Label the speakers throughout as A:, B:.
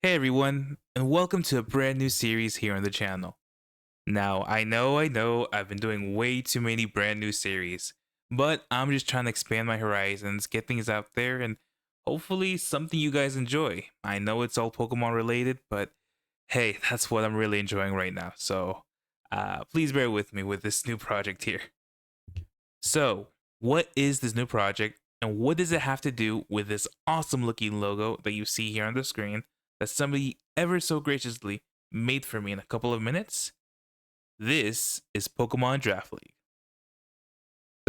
A: Hey everyone, and welcome to a brand new series here on the channel. Now, I know, I've been doing way too many brand new series, but I'm just trying to expand my horizons, get things out there, and hopefully something you guys enjoy. I know it's all Pokemon related, but hey, that's what I'm really enjoying right now, so please bear with me with this new project here. So, what is this new project, and what does it have to do with this awesome looking logo that you see here on the screen that somebody ever so graciously made for me in a couple of minutes? This is Pokemon Draft League.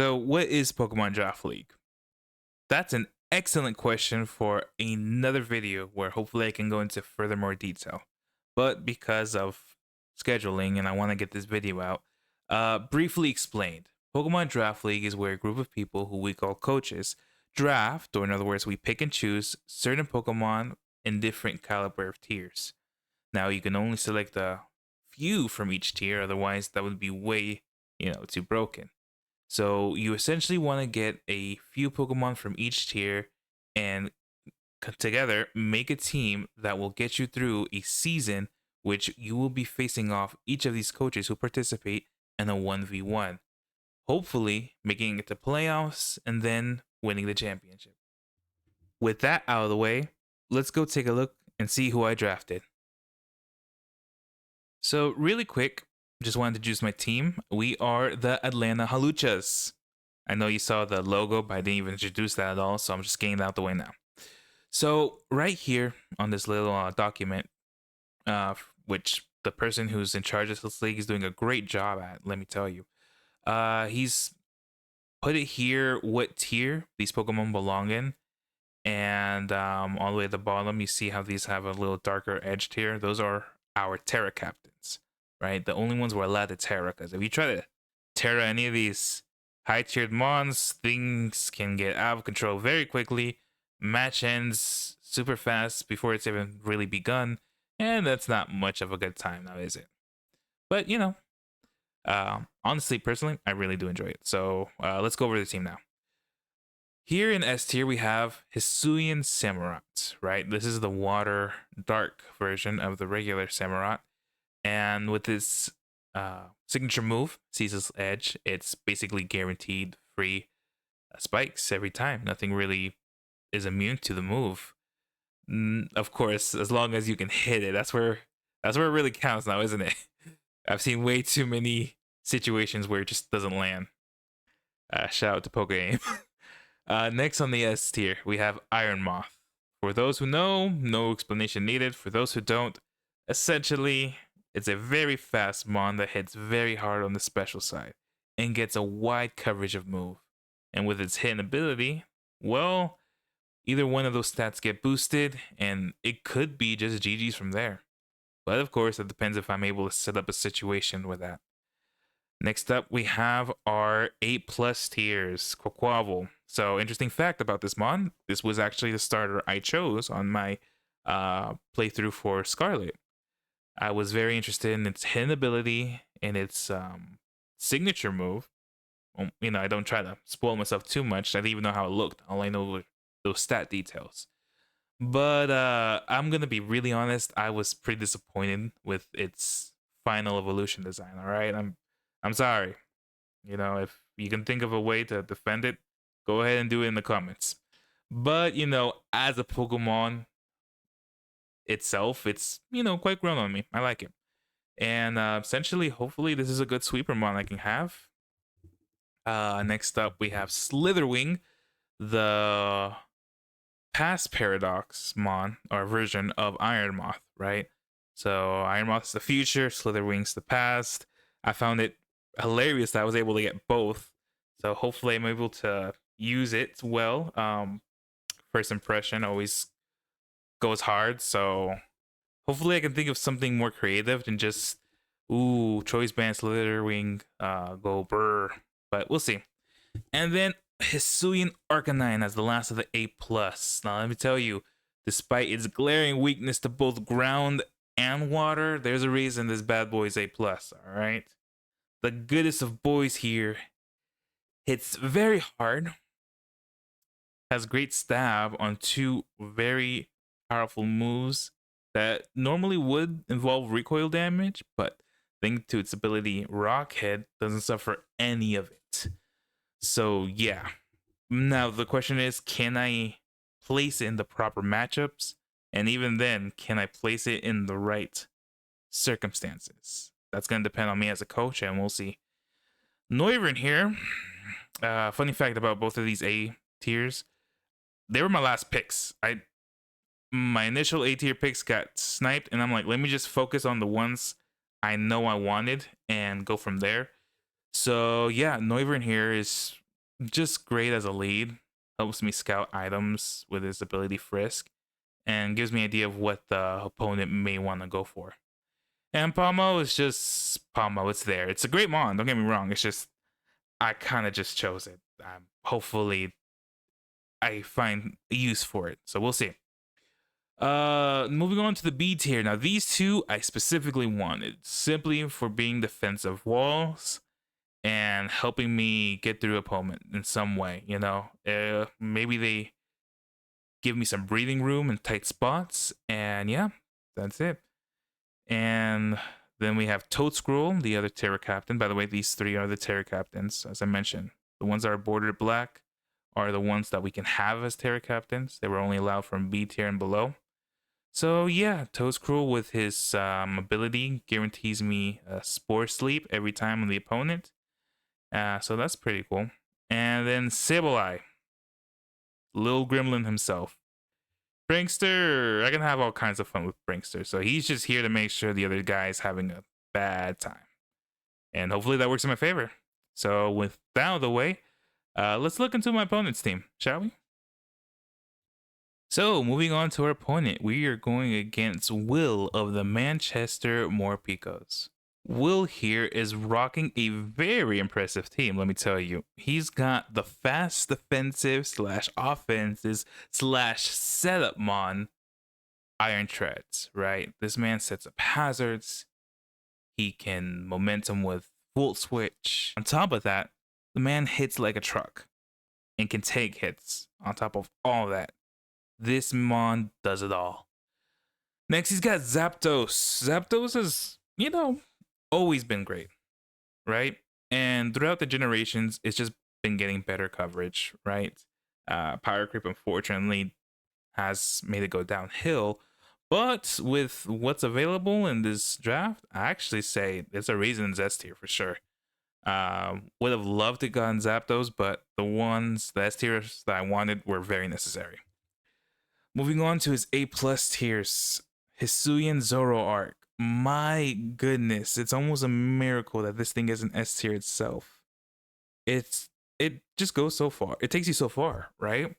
A: So, what is Pokemon Draft League? That's an excellent question for another video where hopefully I can go into further more detail. But because of scheduling and I want to get this video out, briefly explained, Pokemon Draft League is where a group of people who we call coaches draft, or in other words, we pick and choose certain Pokemon in different caliber of tiers. Now you can only select a few from each tier, otherwise that would be way, too broken. So you essentially want to get a few Pokemon from each tier and together make a team that will get you through a season, which you will be facing off each of these coaches who participate in a 1v1, hopefully making it to playoffs and then winning the championship. With that out of the way, let's go take a look and see who I drafted. So, really quick, just wanted to introduce my team. We are the Atlanta Hawluchas. I know you saw the logo, but I didn't even introduce that at all, so I'm just getting it out the way now. So, right here on this little document, which the person who's in charge of this league is doing a great job at, let me tell you. He's put it here what tier these Pokemon belong in. And all the way at the bottom, you see how these have a little darker edge here. Those are our Terra captains, right? The only ones we're allowed to Terra, because if you try to Terra any of these high-tiered mons, things can get out of control very quickly. Match ends super fast before it's even really begun, and that's not much of a good time now, is it? But, honestly, personally, I really do enjoy it. So let's go over the team now. Here in S tier, we have Hisuian Samurott, right? This is the water dark version of the regular Samurott. And with this signature move, Caesar's Edge, it's basically guaranteed free spikes every time. Nothing really is immune to the move. Of course, as long as you can hit it, that's where it really counts now, isn't it? I've seen way too many situations where it just doesn't land. Shout out to Poke Next on the S tier, we have Iron Moth. For those who know, no explanation needed. For those who don't, essentially, it's a very fast mon that hits very hard on the special side and gets a wide coverage of move. And with its hidden ability, well, either one of those stats get boosted, and it could be just GG's from there. But of course, it depends if I'm able to set up a situation with that. Next up, we have our 8+ tiers, Quaquaval. So, interesting fact about this mon, this was actually the starter I chose on my playthrough for Scarlet. I was very interested in its hidden ability and its signature move. I don't try to spoil myself too much. I didn't even know how it looked. All I know were those stat details. But I'm gonna be really honest. I was pretty disappointed with its final evolution design. All right, I'm sorry. If you can think of a way to defend it, go ahead and do it in the comments. But as a Pokemon itself, it's quite grown on me. I like it. And essentially, hopefully, this is a good sweeper mon I can have. Next up, we have Slitherwing, the past Paradox mon or version of Iron Moth, right? So Iron Moth's the future, Slitherwing's the past. I found it hilarious that I was able to get both. So hopefully I'm able to use it well. First impression always goes hard, so hopefully I can think of something more creative than just choice band Slitherwing, go brr. But we'll see. And then Hisuian Arcanine as the last of the A+. Now let me tell you, despite its glaring weakness to both ground and water, there's a reason this bad boy is A+, alright? The goodest of boys here. Hits very hard, has great stab on two very powerful moves, that normally would involve recoil damage, but thanks to its ability, Rockhead doesn't suffer any of it. So yeah. Now the question is, can I place it in the proper matchups? And even then, can I place it in the right circumstances? That's going to depend on me as a coach, and we'll see. Noivern here. Funny fact about both of these A tiers, they were my last picks. My initial A tier picks got sniped, and I'm like, let me just focus on the ones I know I wanted and go from there. So yeah, Noivern here is just great as a lead. Helps me scout items with his ability Frisk, and gives me an idea of what the opponent may want to go for. And Pomo is just Pomo. It's there. It's a great mon. Don't get me wrong. It's just I kind of just chose it. Hopefully, I find a use for it. So we'll see. Moving on to the B tier. Now these two I specifically wanted simply for being defensive walls and helping me get through opponent in some way. You know, maybe they give me some breathing room in tight spots, and yeah, that's it. And then we have Toad Scroll, the other Terror Captain. By the way, these three are the Terror Captains, as I mentioned. The ones that are bordered black are the ones that we can have as Terror Captains. They were only allowed from B tier and below. So yeah, Toad Scroll with his ability guarantees me a Spore Sleep every time on the opponent. So that's pretty cool. And then Sableye, Lil Gremlin himself. Prankster, I can have all kinds of fun with Prankster. So he's just here to make sure the other guy's having a bad time. And hopefully that works in my favor. So with that out of the way, let's look into my opponent's team, shall we? So moving on to our opponent, we are going against Will of the Manchester Morpekos. Will here is rocking a very impressive team, let me tell you. He's got the fast defensive slash offenses slash setup mon Iron Treads, right? This man sets up hazards. He can momentum with Volt Switch. On top of that, the man hits like a truck and can take hits on top of all that. This mon does it all. Next, he's got Zapdos. Zapdos has, always been great, right? And throughout the generations, it's just been getting better coverage, right? Power creep, unfortunately, has made it go downhill. But with what's available in this draft, I actually say it's a Raisin's S tier for sure. Would have loved to gotten Zapdos, but the S tiers that I wanted were very necessary. Moving on to his A+ tiers, Hisuian Zoroark. My goodness, it's almost a miracle that this thing is an S tier itself. It just goes so far. It takes you so far, right?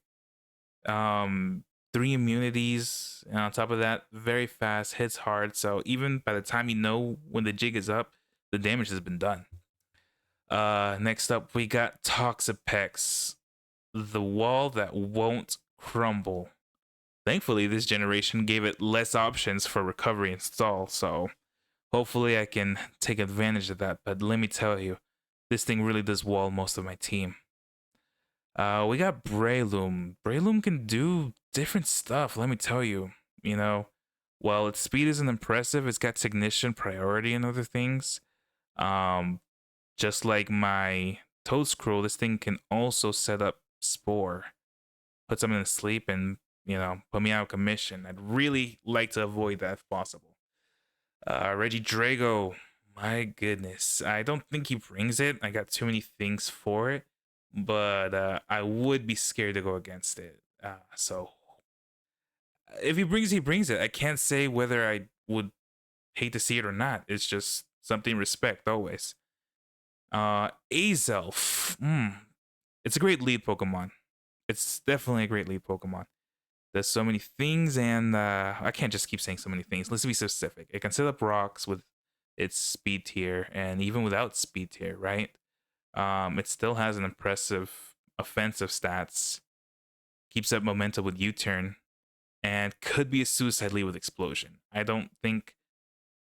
A: 3 immunities, and on top of that, very fast, hits hard. So even by the time you know when the jig is up, the damage has been done. Next up, we got Toxapex, the wall that won't crumble. Thankfully, this generation gave it less options for recovery and stall, so hopefully I can take advantage of that. But let me tell you, this thing really does wall most of my team. We got Breloom. Breloom can do different stuff, let me tell you. While its speed isn't impressive, it's got Technician, Priority, and other things. Just like my Toad Scroll, this thing can also set up Spore. Put someone to sleep and put me out of commission. I'd really like to avoid that if possible. Regidrago, my goodness. I don't think he brings it. I got too many things for it. But I would be scared to go against it. So if he brings it. I can't say whether I would hate to see it or not. It's just something respect always. Azelf. It's a great lead Pokemon. It's definitely a great lead Pokemon. There's so many things, and I can't just keep saying so many things. Let's be specific. It can set up rocks with its speed tier, and even without speed tier, right? It still has an impressive offensive stats. Keeps up momentum with U-turn, and could be a suicide lead with explosion. I don't think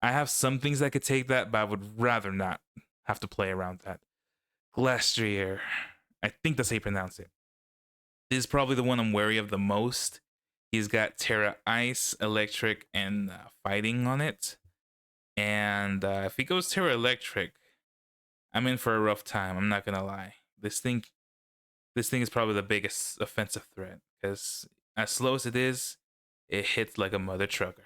A: I have some things that could take that, but I would rather not have to play around that. Glastrier, I think that's how you pronounce it. This is probably the one I'm wary of the most. He's got Terra Ice, Electric, and Fighting on it. And if he goes Terra Electric, I'm in for a rough time. I'm not gonna lie. This thing is probably the biggest offensive threat because as slow as it is, it hits like a mother trucker.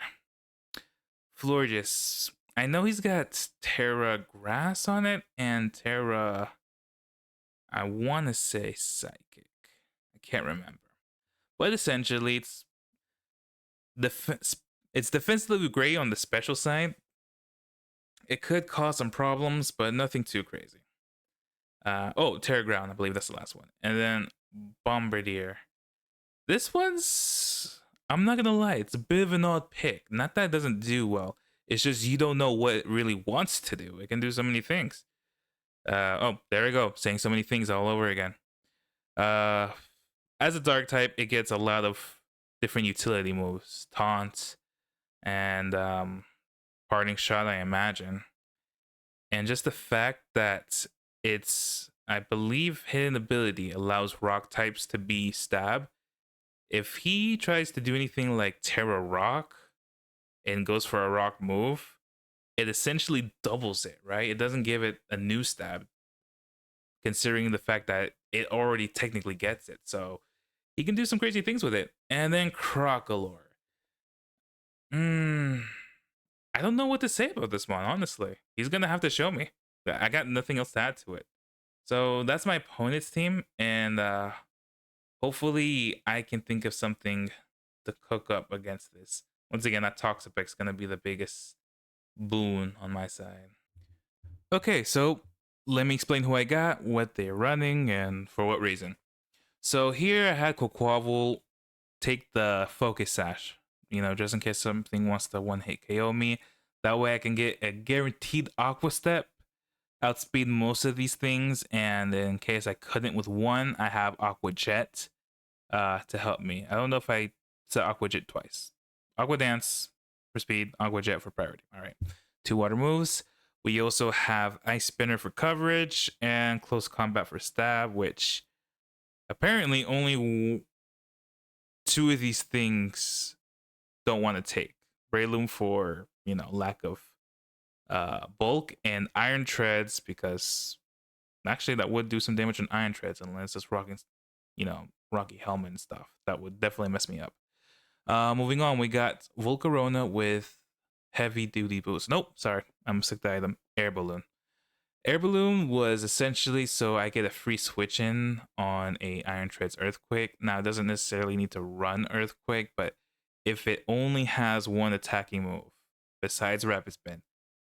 A: Florges. I know he's got Terra Grass on it and Terra. I want to say Psychic. I can't remember, but essentially defense. It's defensively great on the special side. It could cause some problems, but nothing too crazy. Terra Ground. I believe that's the last one, and then Bombardier. This one's. I'm not gonna lie. It's a bit of an odd pick. Not that it doesn't do well. It's just you don't know what it really wants to do. It can do so many things. There we go. Saying so many things all over again. As a dark type, it gets a lot of different utility moves, taunt, and parting shot, I imagine. And just the fact that it's, I believe, hidden ability allows rock types to be stab. If he tries to do anything like Terra Rock and goes for a rock move, it essentially doubles it, right? It doesn't give it a new stab, considering the fact that it already technically gets it. So he can do some crazy things with it. And then Crocolore. I don't know what to say about this one, honestly. He's going to have to show me. I got nothing else to add to it. So that's my opponent's team. And hopefully I can think of something to cook up against this. Once again, that Toxapex is going to be the biggest boon on my side. Okay, so let me explain who I got, what they're running, and for what reason. So here I had Quaquaval take the Focus Sash, just in case something wants to one-hit KO me. That way I can get a guaranteed Aqua Step, outspeed most of these things, and in case I couldn't with one, I have Aqua Jet to help me. I don't know if I said Aqua Jet twice. Aqua Dance for speed, Aqua Jet for priority. All right. 2 water moves. We also have Ice Spinner for coverage and Close Combat for stab, which apparently only 2 of these things don't want to take. Breloom for, lack of bulk, and Iron Treads because actually that would do some damage on Iron Treads unless it's rocking, Rocky Helmet and stuff. That would definitely mess me up. Moving on, we got Volcarona with heavy duty boost. Nope, sorry, I'm sick the item. Air Balloon. Air Balloon was essentially so I get a free switch in on a Iron Treads Earthquake. Now it doesn't necessarily need to run Earthquake, but if it only has one attacking move besides Rapid Spin,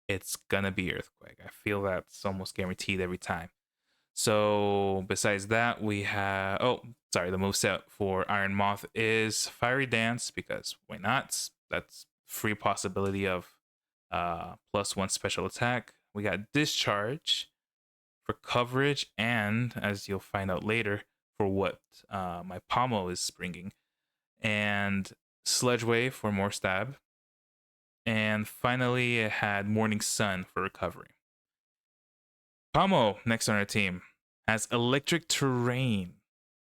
A: it's gonna be Earthquake. I feel that's almost guaranteed every time. So besides that, we have the moveset for Iron Moth is Fiery Dance because why not? That's free possibility of +1 special attack. We got Discharge for coverage, and as you'll find out later, for what my Pommel is bringing, and Sludge Wave for more stab, and finally it had Morning Sun for recovery. Pommel, next on our team, has Electric Terrain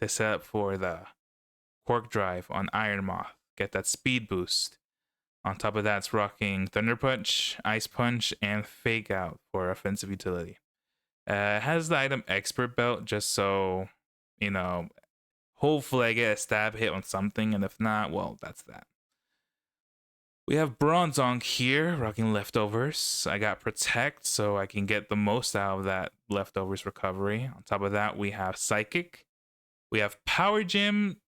A: to set up for the Quark Drive on Iron Moth. Get that speed boost. On top of that, it's rocking Thunder Punch, Ice Punch, and Fake Out for offensive utility. It has the item Expert Belt just so, hopefully I get a stab hit on something, and if not, well, that's that. We have Bronzong here, rocking Leftovers. I got Protect, so I can get the most out of that Leftovers recovery. On top of that, we have Psychic. We have Power Gym.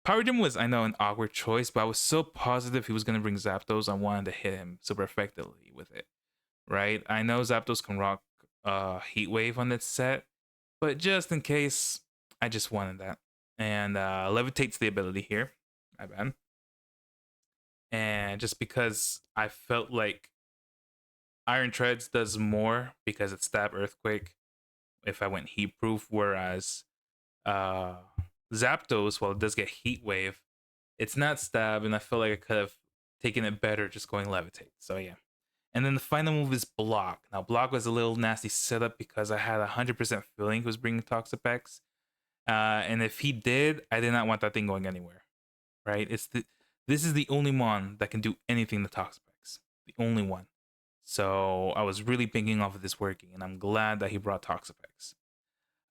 A: Power Gym was, I know, an awkward choice, but I was so positive he was going to bring Zapdos, I wanted to hit him super effectively with it, right? I know Zapdos can rock Heat Wave on this set, but just in case, I just wanted that. And Levitate's the ability here. My bad. And just because I felt like Iron Treads does more because it's Stab Earthquake if I went Heat Proof, whereas Zapdos, while it does get Heat Wave, it's not Stab, and I feel like I could have taken it better just going Levitate. So yeah. And then the final move is Block. Now Block was a little nasty setup because I had 100% feeling he was bringing Toxapex. And if he did, I did not want that thing going anywhere. right? This is the only mon that can do anything to Toxapex. The only one. So I was really thinking off of this working, and I'm glad that he brought Toxapex.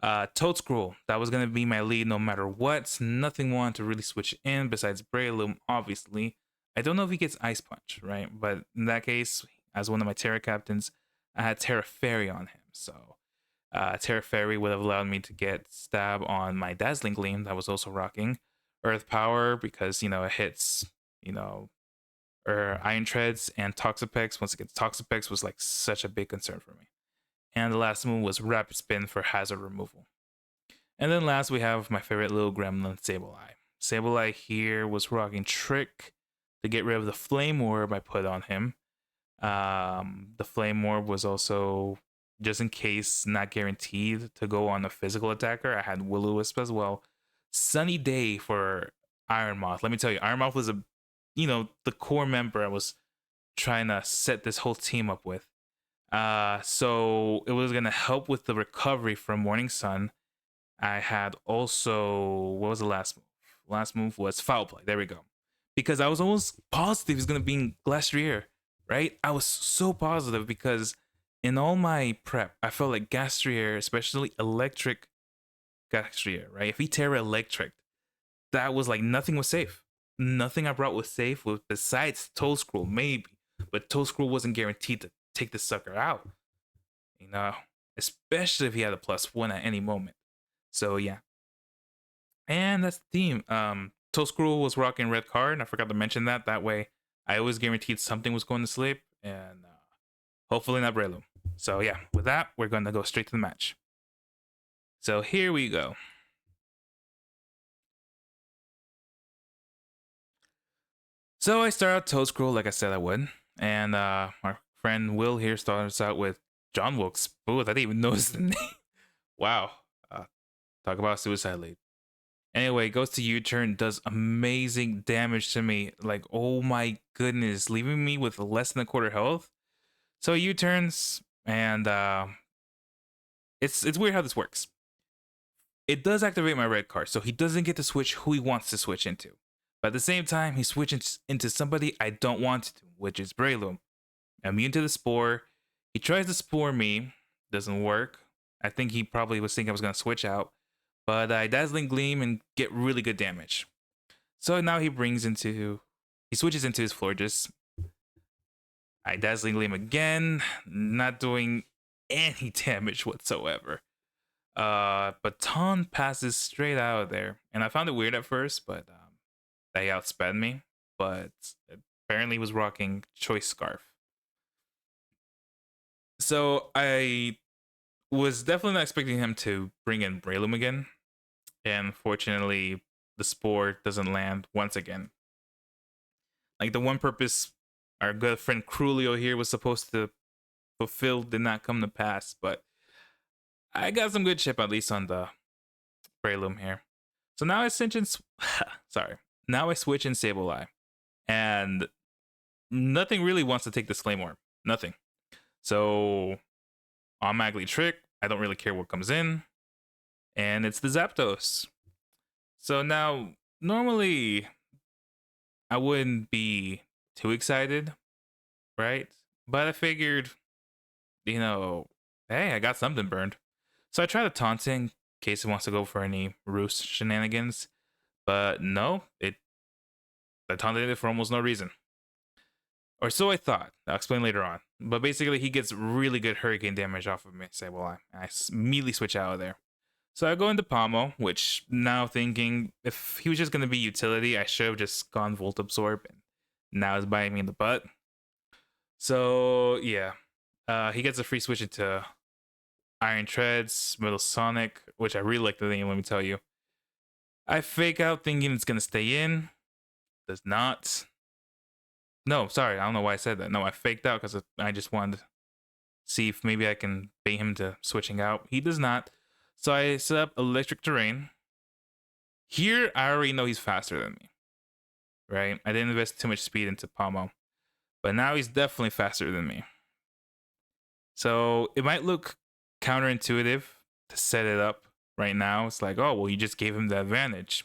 A: Toadscroll, that was gonna be my lead no matter what. Nothing wanted to really switch in besides Breloom, obviously. I don't know if he gets Ice Punch, right? But in that case, as one of my Terra captains, I had Terra Fairy on him. So Terra Fairy would have allowed me to get stab on my Dazzling Gleam that was also rocking. Earth Power, because, it hits, or Iron Treads and Toxapex. Once again, Toxapex was like such a big concern for me. And the last move was Rapid Spin for hazard removal. And then last we have my favorite little gremlin, Sableye. Sableye here was rocking Trick to get rid of the Flame Orb I put on him. The Flame Orb was also, just in case, not guaranteed to go on a physical attacker. I had Will-O-Wisp as well. Sunny Day for Iron Moth. Let me tell you, Iron Moth was the core member I was trying to set this whole team up with. So it was gonna help with the recovery from Morning Sun. I had also, what was the last move? Last move was Foul Play. There we go. Because I was almost positive he's gonna be in Glastrier, right? I was so positive because in all my prep, I felt like Gastrier, especially Electric Gastrier, right? If he Terra Electric, that was like nothing was safe. Nothing I brought was safe with besides Toadscroll, maybe. But Toadscroll wasn't guaranteed to take the sucker out. Especially if he had a +1 at any moment. So yeah. And that's the theme. Toadscroll was rocking red card, and I forgot to mention that. That way I always guaranteed something was going to sleep, and hopefully not Breloom. So yeah, with that, we're gonna go straight to the match. So here we go. So I start out Toadscroll like I said I would, and my friend Will here starts out with John Wilkes Booth. I didn't even notice the name. Wow. Talk about suicide lead. Anyway, goes to U-turn, does amazing damage to me. Like, oh my goodness, leaving me with less than a quarter health. So U-turns, and it's weird how this works. It does activate my red card, so he doesn't get to switch who he wants to switch into. But at the same time, he switches into somebody I don't want to, which is Breloom. Immune to the Spore. He tries to Spore me. Doesn't work. I think he probably was thinking I was going to switch out. But I Dazzling Gleam and get really good damage. So now he switches into his Florges. I Dazzling Gleam again. Not doing any damage whatsoever. Baton passes straight out of there. And I found it weird at first, but they outsped me. But apparently he was rocking Choice Scarf. So I was definitely not expecting him to bring in Breloom again. And fortunately, the Spore doesn't land once again. Like the one purpose our good friend Crulio here was supposed to fulfill did not come to pass, but I got some good chip at least on the Breloom here. So now I switch in Now I switch in Sableye. And nothing really wants to take this Flame Orb. Nothing. So automatically Trick. I don't really care what comes in. And it's the Zapdos. So now, normally, I wouldn't be too excited, right? But I figured, hey, I got something burned. So I tried to taunt in case it wants to go for any roost shenanigans. But no, I taunted it for almost no reason. Or so I thought. I'll explain later on. But basically, he gets really good hurricane damage off of me. I immediately switch out of there. So I go into Pommel, which now thinking if he was just going to be utility, I should have just gone Volt Absorb, and now it's biting me in the butt. So yeah, he gets a free switch into Iron Treads, Metal Sonic, which I really like the name, let me tell you. I fake out thinking it's going to stay in. Does not. No, sorry, I don't know why I said that. No, I faked out because I just wanted to see if maybe I can bait him to switching out. He does not. So I set up Electric Terrain. Here, I already know he's faster than me, right? I didn't invest too much speed into Pommel, but now he's definitely faster than me. So it might look counterintuitive to set it up right now. It's like, oh, well, you just gave him the advantage.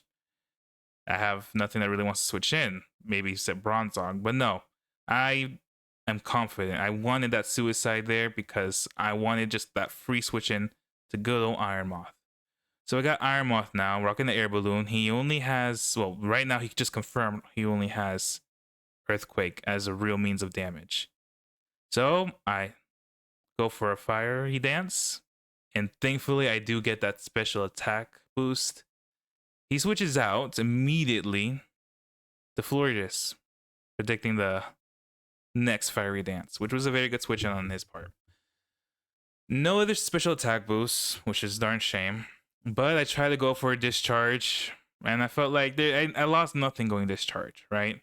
A: I have nothing that really wants to switch in. Maybe set Bronzong, but no. I am confident. I wanted that suicide there because I wanted just that free switch in to good old Iron Moth. So I got Iron Moth now, rocking the air balloon. He only has, well, right now he just confirmed he only has Earthquake as a real means of damage. So I go for a fiery dance, and thankfully I do get that special attack boost. He switches out immediately to Hawluchas, predicting the next fiery dance, which was a very good switch in on his part. No other special attack boosts, which is darn shame. But I tried to go for a discharge, and I felt like I lost nothing going discharge, right?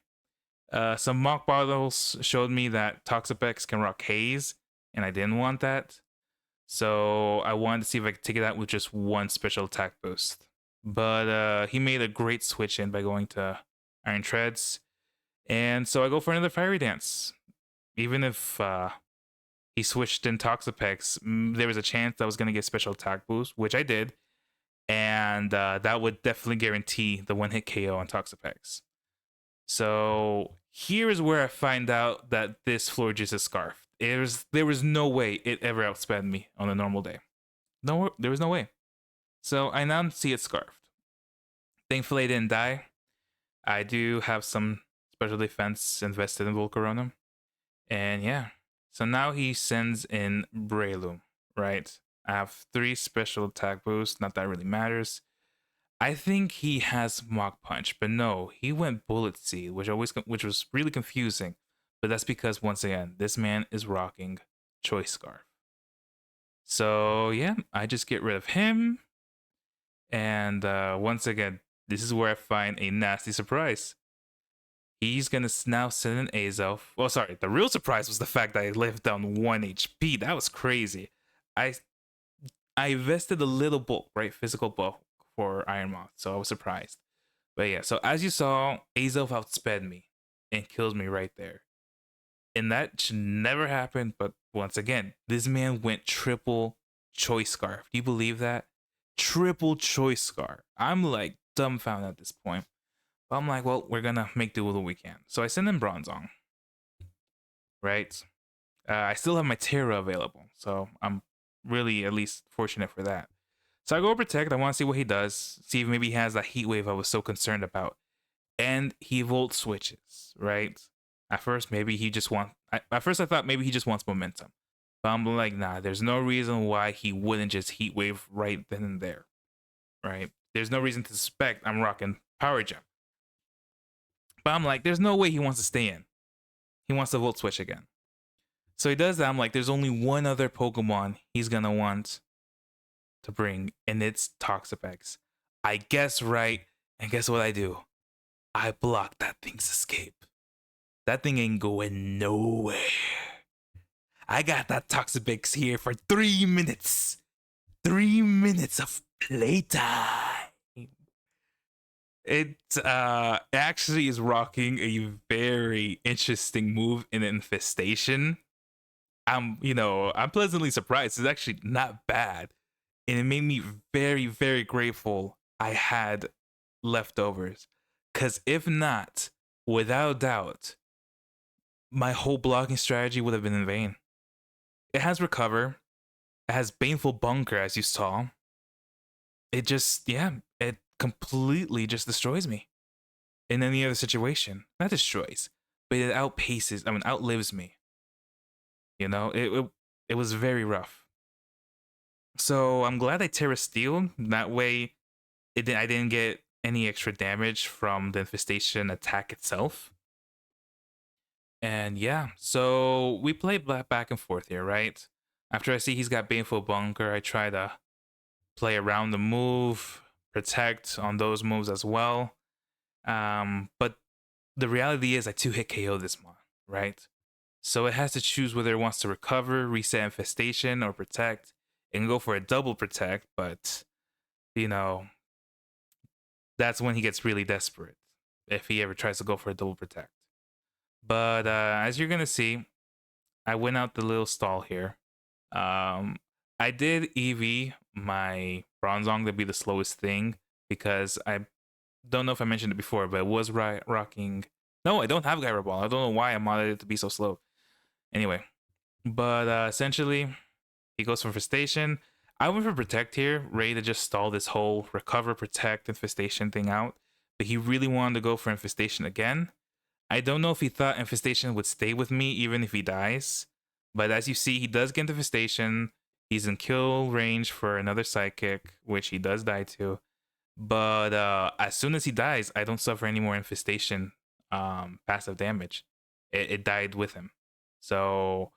A: Some mock bottles showed me that Toxapex can rock haze, and I didn't want that. So I wanted to see if I could take it out with just one special attack boost. But he made a great switch in by going to Iron Treads. And so I go for another Fiery Dance. Even if he switched in Toxapex, there was a chance I was going to get special attack boost, which I did. And that would definitely guarantee the one-hit KO on Toxapex. So here is where I find out that this Hawluchas is scarfed. There was no way it ever outsped me on a normal day. No, there was no way. So I now see it scarfed. Thankfully, I didn't die. I do have some special defense invested in Volcarona. And yeah, so now he sends in Breloom, right? I have 3 special attack boosts. Not that really matters. I think he has Mach Punch, but no, he went Bullet Seed, which was really confusing. But that's because, once again, this man is rocking Choice Scarf. So yeah, I just get rid of him. And once again, this is where I find a nasty surprise. He's gonna now send an Azelf. Oh, sorry. The real surprise was the fact that I lived down 1 HP. That was crazy. I invested a little bulk, right? Physical bulk for Iron Moth, so I was surprised. But yeah, so as you saw, Azelf outsped me and kills me right there. And that should never happen, but once again, this man went triple Choice Scarf. Do you believe that? Triple Choice Scarf. I'm like dumbfounded at this point. But I'm like, well, we're gonna make do with what we can. So I send in Bronzong. Right? I still have my Terra available, so I'm really at least fortunate for that. So I go Protect. I want to see what he does. See if maybe he has that Heat Wave I was so concerned about. And he Volt switches, right? At first, maybe he just wants... At first, I thought maybe he just wants momentum. But I'm like, nah, there's no reason why he wouldn't just Heat Wave right then and there, right? There's no reason to suspect I'm rocking Power Jump. But I'm like, there's no way he wants to stay in. He wants to Volt Switch again. So he does that. I'm like, there's only one other Pokemon he's going to want to bring, and it's Toxapex. I guess right, and guess what I do? I block that thing's escape. That thing ain't going nowhere. I got that Toxapex here for 3 minutes. 3 minutes of playtime. It actually is rocking a very interesting move in Infestation. I'm pleasantly surprised. It's actually not bad. And it made me very, very grateful I had leftovers. Because if not, without doubt, my whole blocking strategy would have been in vain. It has Recover. It has Baneful Bunker, as you saw. It just, it completely just destroys me. In any other situation. Not destroys, but it outlives me. It was very rough. So I'm glad I Terra Steel. That way, I didn't get any extra damage from the Infestation attack itself. And yeah, so we play back and forth here, right? After I see he's got Baneful Bunker, I try to play around the move, protect on those moves as well. But the reality is I 2-hit KO this month, right? So it has to choose whether it wants to recover, reset Infestation, or protect. It can go for a double protect, but that's when he gets really desperate if he ever tries to go for a double protect. But as you're gonna see, I went out the little stall here. I did EV my Bronzong to be the slowest thing because I don't know if I mentioned it before, but it was rocking. No, I don't have Gyro Ball. I don't know why I modded it to be so slow. Anyway, but essentially, he goes for Infestation. I went for Protect here, ready to just stall this whole Recover, Protect, Infestation thing out. But he really wanted to go for Infestation again. I don't know if he thought Infestation would stay with me even if he dies. But as you see, he does get Infestation. He's in kill range for another Psychic, which he does die to. But as soon as he dies, I don't suffer any more Infestation passive damage. It died with him. So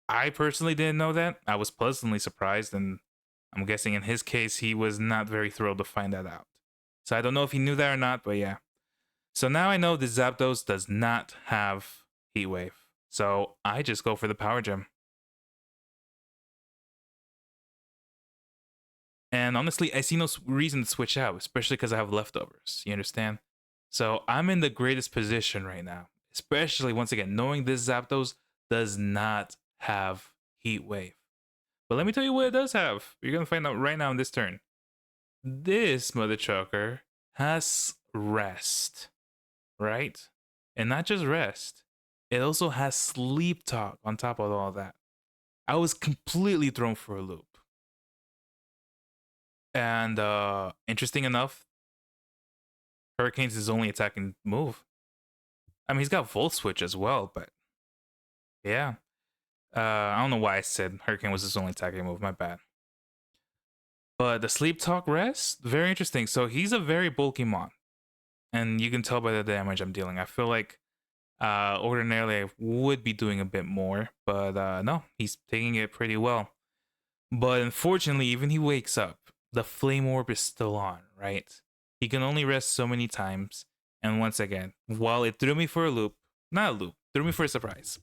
A: I personally didn't know that. I was pleasantly surprised, and I'm guessing in his case, he was not very thrilled to find that out. So I don't know if he knew that or not, but yeah. So now I know the Zapdos does not have Heat Wave. So I just go for the Power Gem. And honestly, I see no reason to switch out, especially because I have leftovers. You understand? So I'm in the greatest position right now, especially once again, knowing this Zapdos does not have Heat Wave. But let me tell you what it does have. You're going to find out right now in this turn. This Mother Choker has Rest, right? And not just Rest, it also has Sleep Talk on top of all that. I was completely thrown for a loop. And interesting enough, Hurricane's his only attacking move. I mean, he's got Volt Switch as well, but yeah. I don't know why I said Hurricane was his only attacking move. My bad. But the Sleep Talk Rest, very interesting. So he's a very bulky mon, and you can tell by the damage I'm dealing. I feel like ordinarily I would be doing a bit more, but no, he's taking it pretty well. But unfortunately, even he wakes up, the Flame Orb is still on, right? He can only rest so many times. And once again, while it threw me for a loop, not a loop, threw me for a surprise.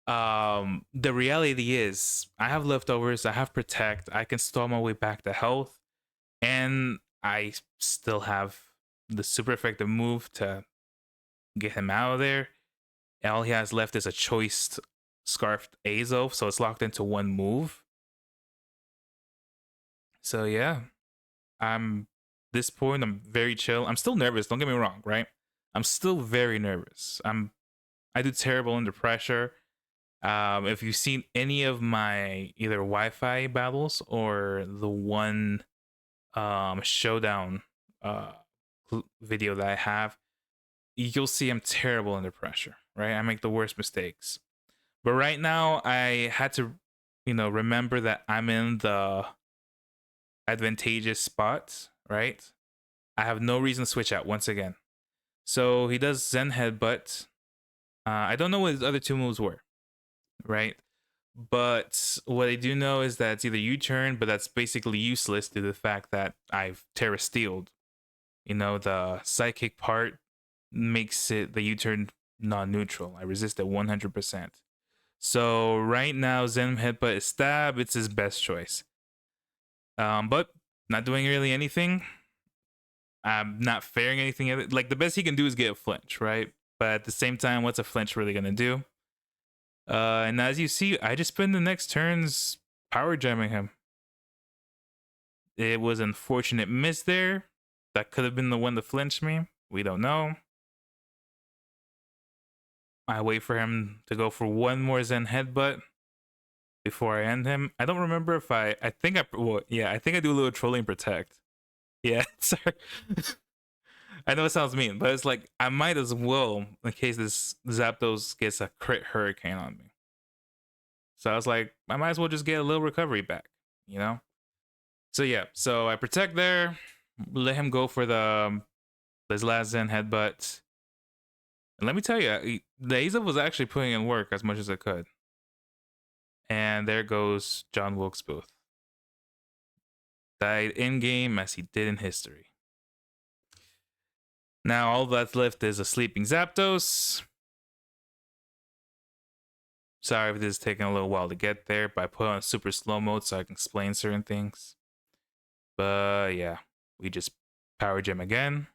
A: The reality is I have leftovers, I have Protect, I can stall my way back to health, and I still have the super effective move to get him out of there. All he has left is a choice Scarfed Azo, so it's locked into one move. So yeah, I'm this point. I'm very chill. I'm still nervous. Don't get me wrong, right? I'm still very nervous. I do terrible under pressure. If you've seen any of my either Wi-Fi battles or the one showdown video that I have, you'll see I'm terrible under pressure. Right? I make the worst mistakes. But right now, I had to, remember that I'm in the advantageous spot, right? I have no reason to switch out once again. So he does Zen Headbutt. I don't know what his other two moves were, right? But what I do know is that it's either U-turn, but that's basically useless due to the fact that I've Terra Steeled. The psychic part makes it the U-turn non-neutral. I resist it 100%. So right now, Zen Headbutt is stab. It's his best choice. But not doing really anything. I'm not faring anything. Like the best he can do is get a flinch, right? But at the same time, what's a flinch really gonna do? And as you see, I just spend the next turns power jamming him. It was an unfortunate miss there. That could have been the one to flinch me. We don't know. I wait for him to go for one more Zen Headbutt before I end him. I don't remember if I think I do a little trolling Protect. Yeah, sorry. I know it sounds mean, but it's like I might as well in case this Zapdos gets a crit Hurricane on me. So I was like, I might as well just get a little recovery back, So yeah, so I Protect there, let him go for his last Zen Headbutt. And let me tell you, the Aza was actually putting in work as much as it could. And there goes John Wilkes Booth. Died in game as he did in history. Now all that's left is a sleeping Zapdos. Sorry if this is taking a little while to get there, but I put on super slow mode so I can explain certain things. But yeah, we just power gem again.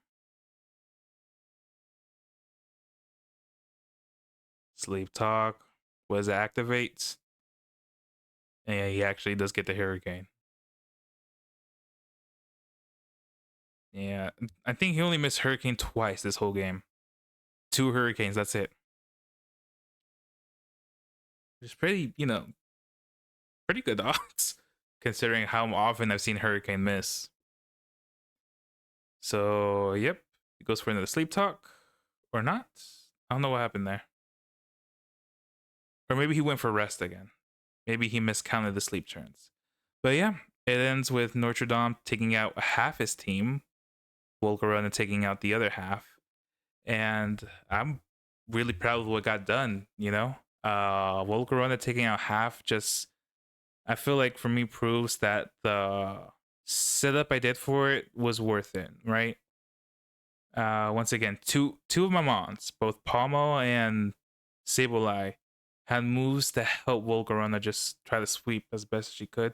A: Sleep talk. What does it activate? And yeah, he actually does get the Hurricane. Yeah, I think he only missed Hurricane twice this whole game. 2 Hurricanes, that's it. It's pretty, pretty good odds considering how often I've seen Hurricane miss. So, yep, he goes for another sleep talk or not. I don't know what happened there. Or maybe he went for rest again. Maybe he miscounted the sleep turns. But yeah, it ends with Notre Dame taking out half his team, Volcarona taking out the other half. And I'm really proud of what got done, Volcarona taking out half just, I feel like for me proves that the setup I did for it was worth it, right? Once again, two of my mons, both Palmo and Sableye, had moves to help Volcarona just try to sweep as best as she could.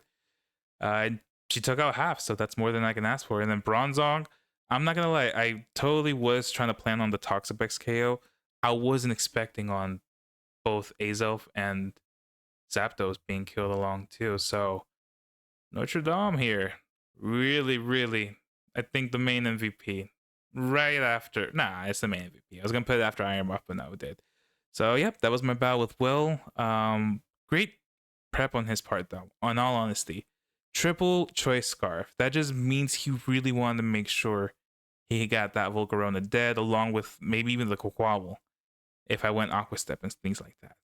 A: And she took out half, so that's more than I can ask for. And then Bronzong, I'm not gonna lie, I totally was trying to plan on the Toxapex KO. I wasn't expecting on both Azelf and Zapdos being killed along too. So Notre Dame here, really, really, I think the main MVP. Right after, nah, it's the main MVP. I was gonna put it after Iron Buff, but no, it did. So yep, that was my battle with Will. Great prep on his part though. On all honesty, triple choice scarf. That just means he really wanted to make sure he got that Volcarona dead, along with maybe even the Quaquaval if I went Aqua Step and things like that.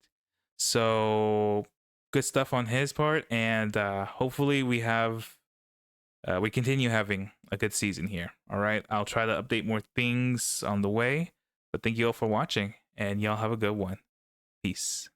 A: So good stuff on his part, and hopefully we continue having a good season here. All right, I'll try to update more things on the way, but thank you all for watching, and y'all have a good one. Peace.